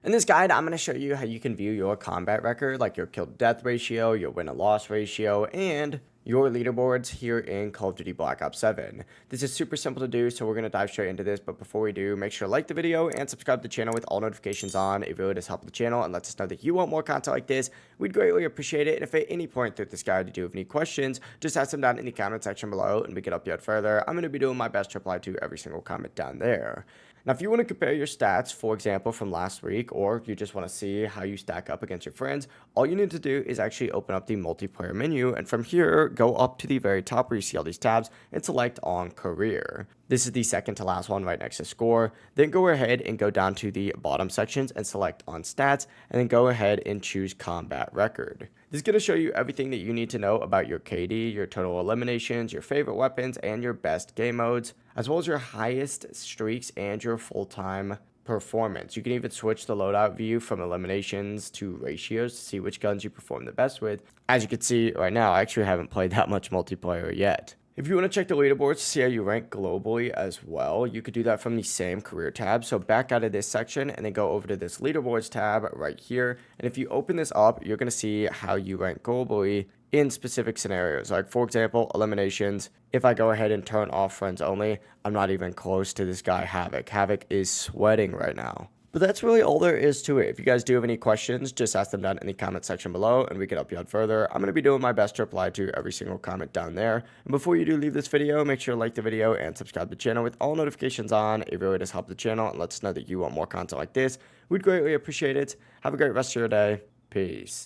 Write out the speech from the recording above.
In this guide, I'm going to show you how you can view your combat record, like your kill to death ratio, your win and loss ratio, and your leaderboards here in Call of Duty Black Ops 7. This is super simple to do, so we're going to dive straight into this, but before we do, make sure to like the video and subscribe to the channel with all notifications on. It really does help the channel and lets us know that you want more content like this. We'd greatly appreciate it, and if at any point through this guide you do have any questions, just ask them down in the comment section below and we can help you out further. I'm going to be doing my best to reply to every single comment down there. Now, if you want to compare your stats, for example, from last week, or you just want to see how you stack up against your friends, all you need to do is actually open up the multiplayer menu, and from here, go up to the very top where you see all these tabs and select on career. This is the second to last one right next to score. Then go ahead and go down to the bottom sections and select on stats, and then go ahead and choose combat record. This is going to show you everything that you need to know about your KD, your total eliminations, your favorite weapons, and your best game modes, as well as your highest streaks and your full-time performance. You can even switch the loadout view from eliminations to ratios to see which guns you perform the best with. As you can see right now, I actually haven't played that much multiplayer yet. If you want to check the leaderboards to see how you rank globally as well, you could do that from the same career tab. So back out of this section and then go over to this leaderboards tab right here. And if you open this up, you're going to see how you rank globally in specific scenarios. Like, for example, eliminations. If I go ahead and turn off friends only, I'm not even close to this guy Havoc. Havoc is sweating right now. But that's really all there is to it. If you guys do have any questions, just ask them down in the comment section below and we can help you out further. I'm going to be doing my best to reply to every single comment down there. And before you do leave this video, make sure to like the video and subscribe to the channel with all notifications on. It really does help the channel and lets us know that you want more content like this. We'd greatly appreciate it. Have a great rest of your day. Peace.